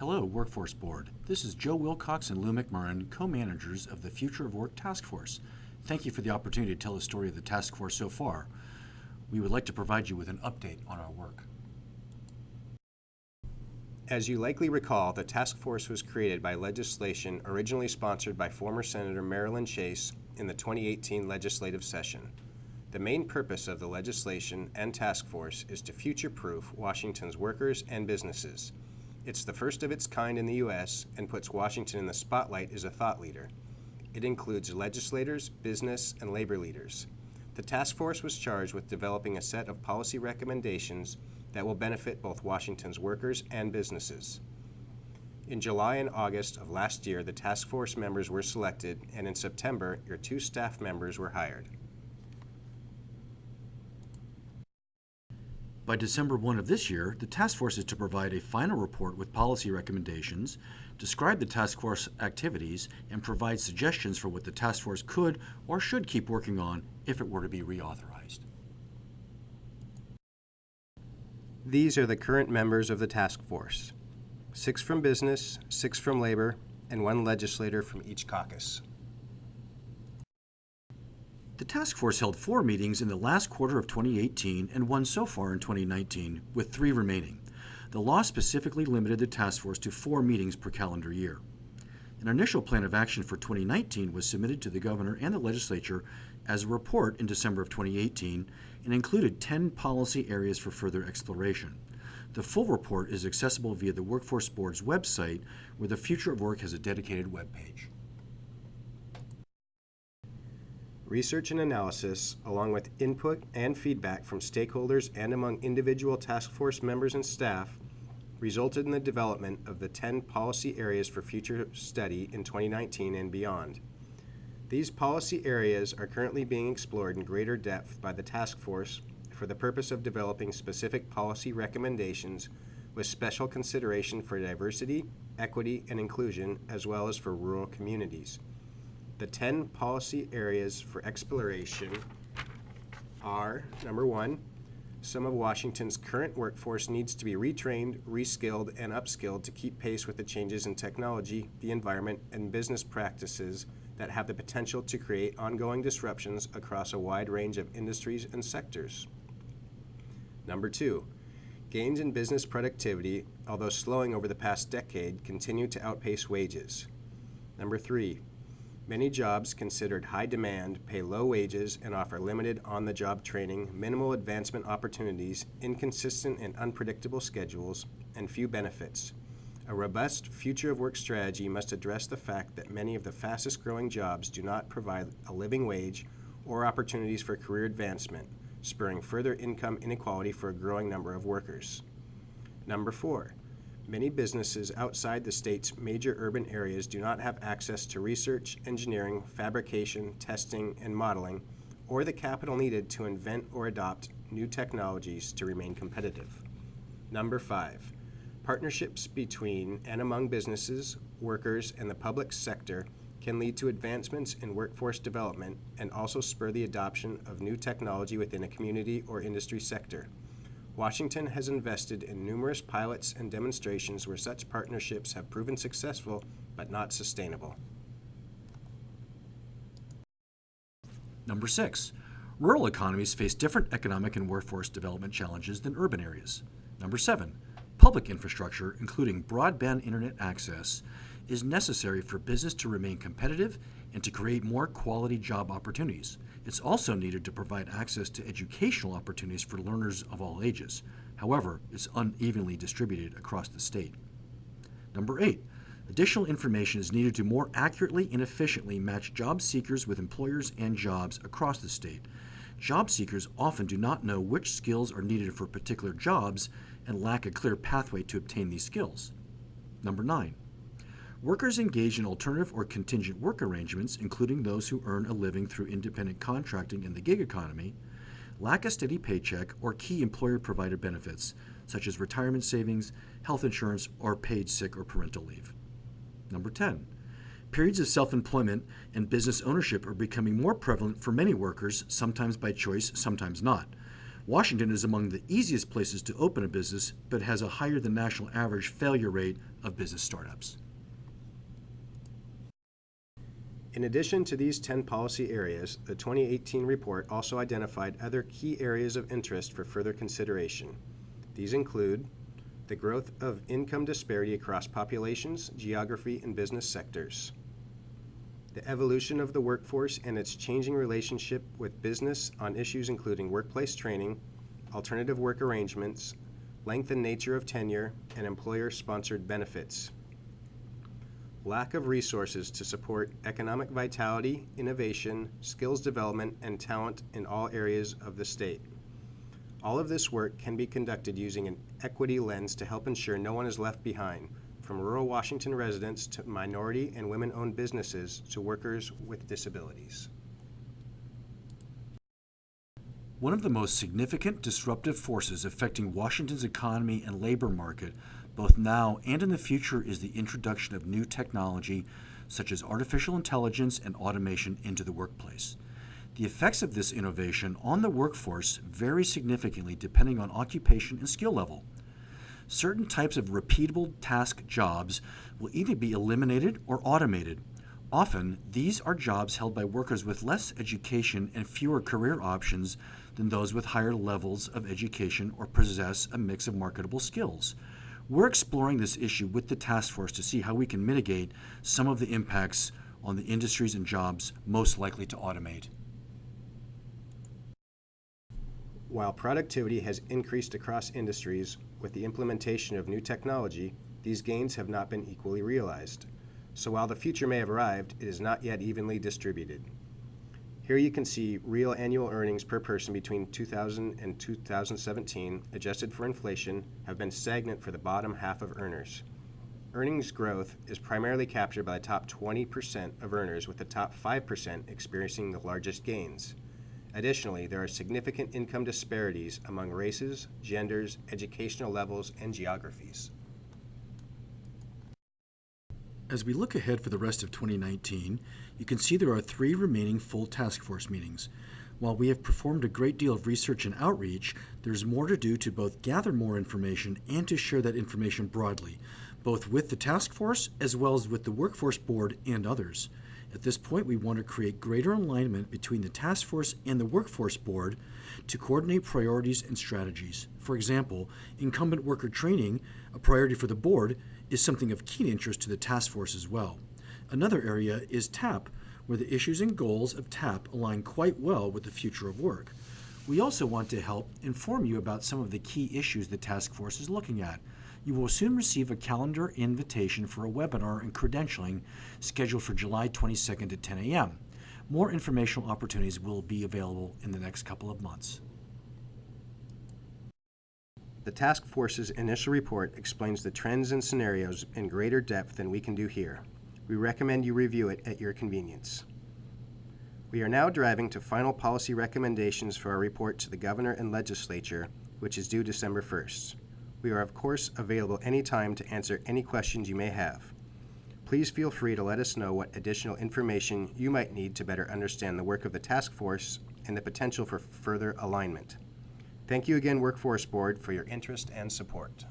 Hello, Workforce Board. This is Joe Wilcox and Lou McMurrin, co-managers of the Future of Work Task Force. Thank you for the opportunity to tell the story of the task force so far. We would like to provide you with an update on our work. As you likely recall, the task force was created by legislation originally sponsored by former Senator Marilyn Chase in the 2018 legislative session. The main purpose of the legislation and task force is to future-proof Washington's workers and businesses. It's the first of its kind in the U.S. and puts Washington in the spotlight as a thought leader. It includes legislators, business, and labor leaders. The task force was charged with developing a set of policy recommendations that will benefit both Washington's workers and businesses. In July and August of last year, the task force members were selected, and in September, your 2 staff members were hired. By December 1 of this year, the task force is to provide a final report with policy recommendations, describe the task force activities, and provide suggestions for what the task force could or should keep working on if it were to be reauthorized. These are the current members of the task force: 6 from business, 6 from labor, and 1 legislator from each caucus. The task force held 4 meetings in the last quarter of 2018 and 1 so far in 2019, with 3 remaining. The law specifically limited the task force to 4 meetings per calendar year. An initial plan of action for 2019 was submitted to the governor and the legislature as a report in December of 2018 and included 10 policy areas for further exploration. The full report is accessible via the Workforce Board's website, where the Future of Work has a dedicated webpage. Research and analysis, along with input and feedback from stakeholders and among individual task force members and staff, resulted in the development of the 10 policy areas for future study in 2019 and beyond. These policy areas are currently being explored in greater depth by the task force for the purpose of developing specific policy recommendations with special consideration for diversity, equity, and inclusion, as well as for rural communities. The 10 policy areas for exploration are: number 1, some of Washington's current workforce needs to be retrained, reskilled, and upskilled to keep pace with the changes in technology, the environment, and business practices that have the potential to create ongoing disruptions across a wide range of industries and sectors. Number 2, gains in business productivity, although slowing over the past decade, continue to outpace wages. Number 3, many jobs considered high demand pay low wages and offer limited on-the-job training, minimal advancement opportunities, inconsistent and unpredictable schedules, and few benefits. A robust future of work strategy must address the fact that many of the fastest-growing jobs do not provide a living wage or opportunities for career advancement, spurring further income inequality for a growing number of workers. Number 4, many businesses outside the state's major urban areas do not have access to research, engineering, fabrication, testing, and modeling, or the capital needed to invent or adopt new technologies to remain competitive. Number 5, partnerships between and among businesses, workers, and the public sector can lead to advancements in workforce development and also spur the adoption of new technology within a community or industry sector. Washington has invested in numerous pilots and demonstrations where such partnerships have proven successful but not sustainable. Number 6, rural economies face different economic and workforce development challenges than urban areas. Number 7, public infrastructure, including broadband internet access, is necessary for business to remain competitive and to create more quality job opportunities. It's also needed to provide access to educational opportunities for learners of all ages. However, it's unevenly distributed across the state. Number 8, additional information is needed to more accurately and efficiently match job seekers with employers and jobs across the state. Job seekers often do not know which skills are needed for particular jobs and lack a clear pathway to obtain these skills. Number 9, workers engaged in alternative or contingent work arrangements, including those who earn a living through independent contracting in the gig economy, lack a steady paycheck or key employer-provided benefits, such as retirement savings, health insurance, or paid sick or parental leave. Number 10, periods of self-employment and business ownership are becoming more prevalent for many workers, sometimes by choice, sometimes not. Washington is among the easiest places to open a business, but has a higher than national average failure rate of business startups. In addition to these 10 policy areas, the 2018 report also identified other key areas of interest for further consideration. These include the growth of income disparity across populations, geography, and business sectors, the evolution of the workforce and its changing relationship with business on issues including workplace training, alternative work arrangements, length and nature of tenure, and employer-sponsored benefits. Lack of resources to support economic vitality, innovation, skills development, and talent in all areas of the state. All of this work can be conducted using an equity lens to help ensure no one is left behind, from rural Washington residents to minority and women-owned businesses to workers with disabilities. One of the most significant disruptive forces affecting Washington's economy and labor market, both now and in the future, is the introduction of new technology such as artificial intelligence and automation into the workplace. The effects of this innovation on the workforce vary significantly depending on occupation and skill level. Certain types of repeatable task jobs will either be eliminated or automated. Often, these are jobs held by workers with less education and fewer career options than those with higher levels of education or possess a mix of marketable skills. We're exploring this issue with the task force to see how we can mitigate some of the impacts on the industries and jobs most likely to automate. While productivity has increased across industries with the implementation of new technology, these gains have not been equally realized. So while the future may have arrived, it is not yet evenly distributed. Here you can see real annual earnings per person between 2000 and 2017, adjusted for inflation, have been stagnant for the bottom half of earners. Earnings growth is primarily captured by the top 20% of earners, with the top 5% experiencing the largest gains. Additionally, there are significant income disparities among races, genders, educational levels, and geographies. As we look ahead for the rest of 2019, you can see there are 3 remaining full task force meetings. While we have performed a great deal of research and outreach, there's more to do to both gather more information and to share that information broadly, both with the task force as well as with the workforce board and others. At this point, we want to create greater alignment between the task force and the workforce board to coordinate priorities and strategies. For example, incumbent worker training, a priority for the board, is something of keen interest to the task force as well. Another area is TAP, where the issues and goals of TAP align quite well with the future of work. We also want to help inform you about some of the key issues the task force is looking at. You will soon receive a calendar invitation for a webinar and credentialing scheduled for July 22nd at 10 a.m. More informational opportunities will be available in the next couple of months. The task force's initial report explains the trends and scenarios in greater depth than we can do here. We recommend you review it at your convenience. We are now driving to final policy recommendations for our report to the Governor and Legislature, which is due December 1st. We are, of course, available anytime to answer any questions you may have. Please feel free to let us know what additional information you might need to better understand the work of the task force and the potential for further alignment. Thank you again, Workforce Board, for your interest and support.